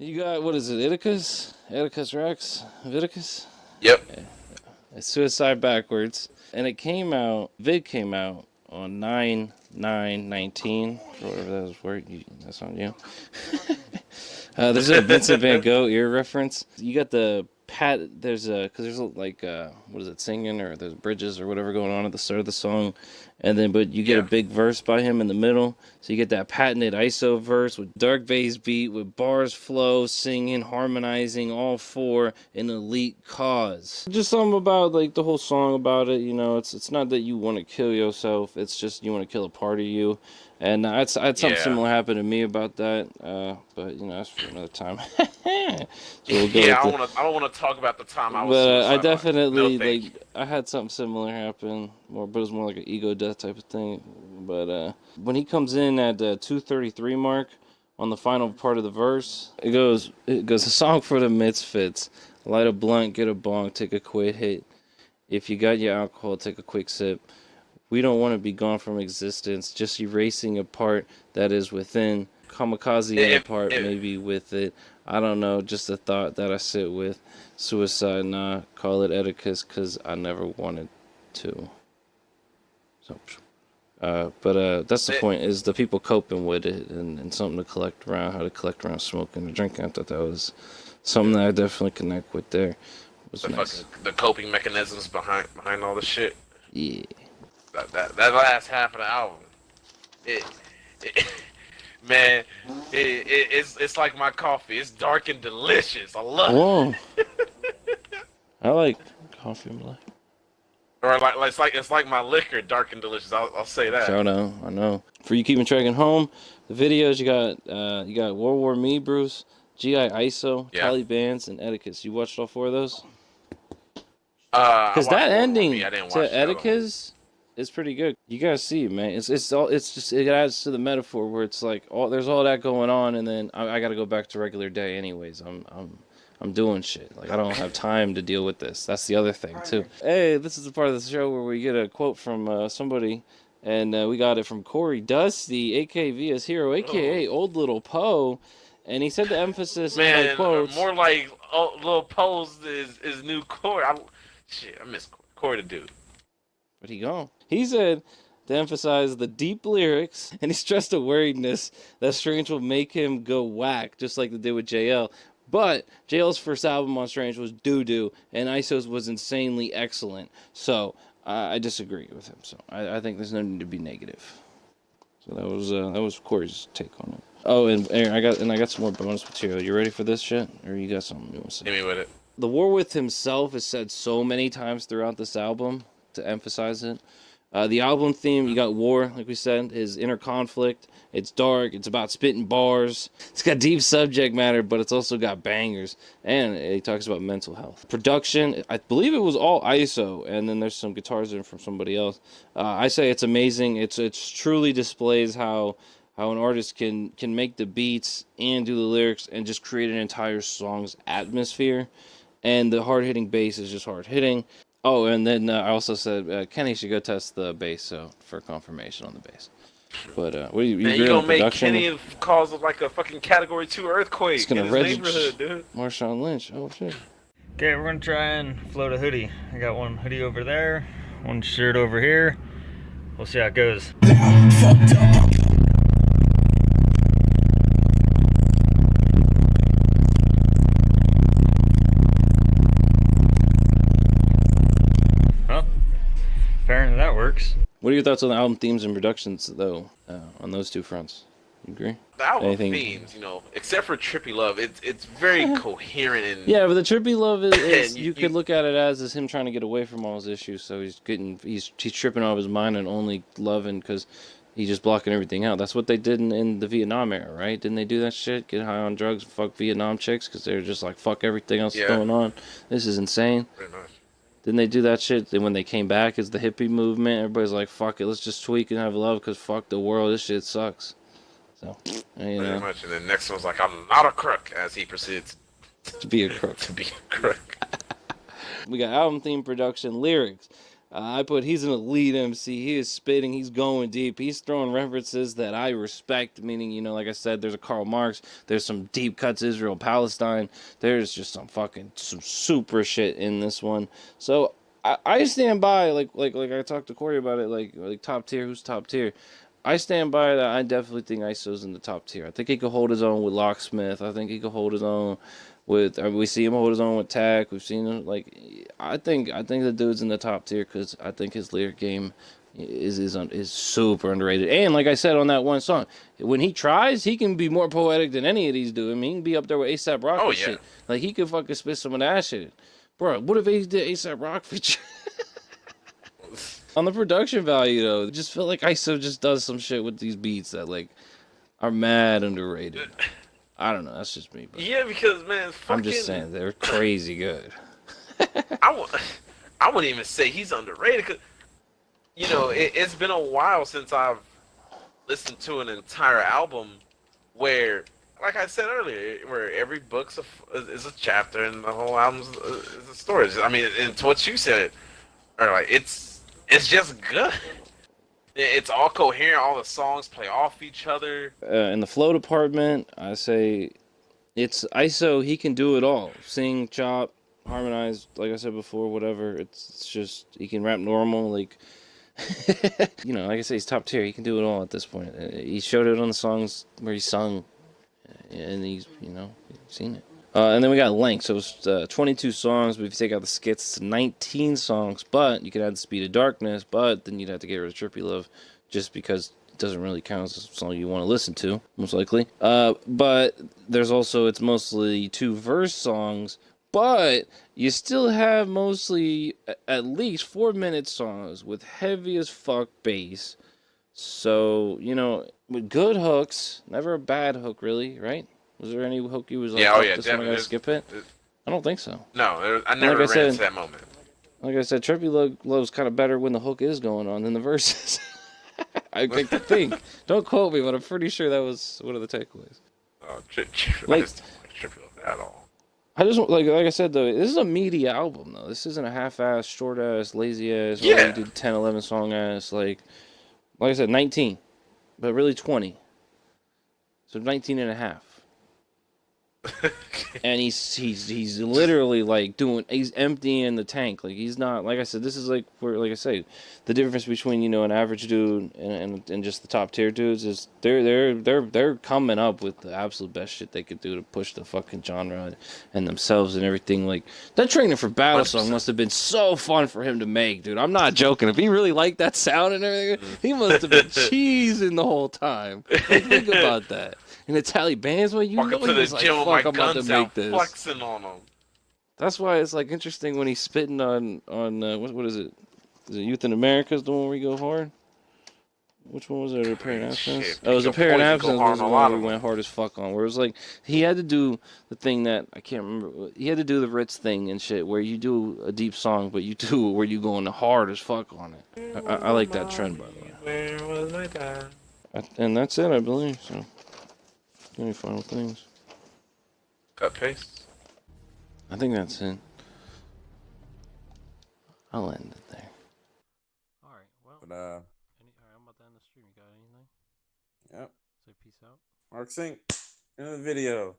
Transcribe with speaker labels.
Speaker 1: You got, what is it, Edicius? Edicius Rex? Viticus?
Speaker 2: Yep.
Speaker 1: Yeah. It's Suicide Backwards. And it came out, vid came out on 9/9/19, or whatever that was word. That's on you. There's a Vincent Van Gogh ear reference. You got the there's like, what is it, singing, or there's bridges or whatever going on at the start of the song. And then, but you get a big verse by him in the middle. So you get that patented ISO verse with dark bass beat, with bars flow, singing, harmonizing, all for an elite cause. Just something about, like, the whole song about it, you know, it's not that you want to kill yourself, it's just you want to kill a part of you. And I had something similar happen to me about that, but, you know, that's for another time. So we'll go
Speaker 2: I don't want to talk about the time I was
Speaker 1: but
Speaker 2: suicidal.
Speaker 1: I definitely,
Speaker 2: No,
Speaker 1: I had something similar happen, but it was more like an ego death type of thing. But when he comes in at the 2:33 mark on the final part of the verse, it goes, a song for the misfits. Light a blunt, get a bong, take a quick hit. If you got your alcohol, take a quick sip. We don't want to be gone from existence, just erasing a part that is within. Kamikaze in a part, maybe with it. I don't know, just a thought that I sit with. Suicide, nah, call it Edicius, because I never wanted to. So, but that's the point, is the people coping with it, and something to collect around, how to collect around smoking and drinking. I thought that was something that I definitely connect with there. It was nice.
Speaker 2: the coping mechanisms behind all the shit.
Speaker 1: Yeah.
Speaker 2: That last half of the album, man, it's like my coffee. It's dark and delicious. I love it.
Speaker 1: I like coffee black.
Speaker 2: Or it's like my liquor, dark and delicious. I'll say that.
Speaker 1: Sure, I know. For you keeping track at home, the videos you got World War Me, Bruce, GI ISO, Taliban's, and Edicius. You watched all four of those? Because that ending to Edicius is pretty good. You gotta see it, man. It adds to the metaphor where it's like there's all that going on, and then I gotta go back to regular day anyways. I'm doing shit. Like, I don't have time to deal with this. That's the other thing too. Hey, this is the part of the show where we get a quote from somebody, and we got it from Corey Dusty, aka Via's Hero, aka Old Little Poe, and he said the emphasis in my quotes.
Speaker 2: More like Little Poe's is new Corey. I miss Corey the dude.
Speaker 1: But he gone. He said to emphasize the deep lyrics, and he stressed the worriedness that Strange will make him go whack, just like they did with JL. But JL's first album on Strange was doo-doo, and ISO's was insanely excellent. So I disagree with him. So I think there's no need to be negative. So that was Corey's take on it. Oh, and I got some more bonus material. You ready for this shit, or you got something you want to say?
Speaker 2: Hit me with it.
Speaker 1: The war with himself is said so many times throughout this album to emphasize it. The album theme, you got war, like we said, his inner conflict. It's dark, it's about spitting bars. It's got deep subject matter, but it's also got bangers. And he talks about mental health. Production, I believe it was all ISO, and then there's some guitars in from somebody else. I say it's amazing. It's truly displays how an artist can make the beats and do the lyrics and just create an entire song's atmosphere. And the hard-hitting bass is just hard-hitting. Oh, and then I also said Kenny should go test the bass, for confirmation on the bass. But what are you
Speaker 2: gonna make Kenny cause like a fucking Category 2 earthquake
Speaker 1: it's gonna
Speaker 2: in his neighborhood, dude.
Speaker 1: Marshawn Lynch. Oh shit.
Speaker 3: Okay, we're gonna try and float a hoodie. I got one hoodie over there, one shirt over here. We'll see how it goes. Apparently that works.
Speaker 1: What are your thoughts on the album themes and productions, though, on those two fronts? You agree?
Speaker 2: The album themes, except for Trippy Love, it's very coherent. And
Speaker 1: yeah, but the Trippy Love is you could look at it as him trying to get away from all his issues. So he's tripping off his mind and only loving because he's just blocking everything out. That's what they did in the Vietnam era, right? Didn't they do that shit? Get high on drugs, and fuck Vietnam chicks because they were just like, fuck everything else that's going on. This is insane.
Speaker 2: Pretty much.
Speaker 1: Didn't they do that shit? Then when they came back as the hippie movement, everybody's like, fuck it, let's just tweak and have love because fuck the world, this shit sucks. So,
Speaker 2: Pretty much. And then next one's like, I'm not a crook, as he proceeds
Speaker 1: to be a crook.
Speaker 2: to be a crook.
Speaker 1: We got album theme, production, lyrics. I put he's an elite MC. He is spitting. He's going deep. He's throwing references that I respect. Meaning, you know, like I said, there's a Karl Marx. There's some deep cuts Israel Palestine. There's just some super shit in this one. So I stand by like I talked to Corey about it. Like top tier. Who's top tier? I stand by that. I definitely think ISO's in the top tier. I think he could hold his own with Locksmith. I think he could hold his own with. We see him hold his own with Tack. We've seen him like. I think the dude's in the top tier because I think his lyric game is super underrated. And like I said on that one song, when he tries, he can be more poetic than any of these do. I mean, he can be up there with ASAP Rock and shit. Like he could fucking spit some of that shit. Bro, what if he did ASAP Rock feature? On the production value, though, I just feel like ISO just does some shit with these beats that, like, are mad underrated. I don't know. That's just me. But
Speaker 2: yeah, because, man,
Speaker 1: I'm just saying, they're crazy good.
Speaker 2: I wouldn't even say he's underrated, because, you know, it's been a while since I've listened to an entire album where, like I said earlier, where every book is a chapter and the whole album is a story. I mean, it's what you said, or like, it's just good. It's all coherent. All the songs play off each other.
Speaker 1: In the flow department, I say it's ISO. He can do it all. Sing, chop, harmonize. Like I said before, whatever. It's just he can rap normal. Like you know, like I say, he's top tier. He can do it all at this point. He showed it on the songs where he sung, and he's seen it. And then we got length, so it's 22 songs, but if you take out the skits, it's 19 songs, but you can add the Speed of Darkness, but then you'd have to get rid of Trippy Love, just because it doesn't really count as a song you want to listen to, most likely. But there's also, it's mostly 2 verse songs, but you still have mostly at least 4-minute songs with heavy as fuck bass. So, you know, with good hooks, never a bad hook really, right? Was there any hook you was like, this one I gotta skip it? I don't think so.
Speaker 2: No, I never ran into that moment.
Speaker 1: Like I said, Trippy Love's kind of better when the hook is going on than the verses. I like to think. Don't quote me, but I'm pretty sure that was one of the takeaways.
Speaker 2: I just don't like Trippy Love at all.
Speaker 1: I just like I said though, this is a meaty album though. This isn't a half-ass, short-ass, lazy-ass, you did 10, 11 song-ass. Like I said, 19, but really 20. So 19 and a half. And he's literally like he's emptying the tank. Like he's not, like I said, this is like where, like I say, the difference between, you know, an average dude and just the top tier dudes is they're coming up with the absolute best shit they could do to push the fucking genre and themselves and everything. Like that Training for Battle song must have been so fun for him to make, dude. I'm not joking. If he really liked that sound and everything, he must have been cheesing the whole time. Like, think about that. In the Taliban's way, you know
Speaker 2: to
Speaker 1: he's
Speaker 2: the
Speaker 1: like,
Speaker 2: gym
Speaker 1: fuck,
Speaker 2: with my
Speaker 1: I'm about to
Speaker 2: guns
Speaker 1: make
Speaker 2: out,
Speaker 1: this.
Speaker 2: flexing on them.
Speaker 1: That's why it's like interesting when he's spitting on what is it? Is it Youth in America? Is the one where we go hard? Which one was it? Apparent Absence? Oh, it was Apparent Absence. Was the one we went hard as fuck on. Where it was like he had to do the thing that I can't remember. He had to do the Ritz thing and shit, where you do a deep song, but you do where you going hard as fuck on it. I like that trend, by the way.
Speaker 2: Where was my dad?
Speaker 1: And that's it, I believe. So, any final things?
Speaker 2: Cut paste.
Speaker 1: I think that's it. I'll end it there.
Speaker 4: Alright, well.
Speaker 5: But
Speaker 4: Alright, I'm about to end the stream. You got anything?
Speaker 5: Yep.
Speaker 4: Say peace out.
Speaker 5: Mark Sync. End of the video.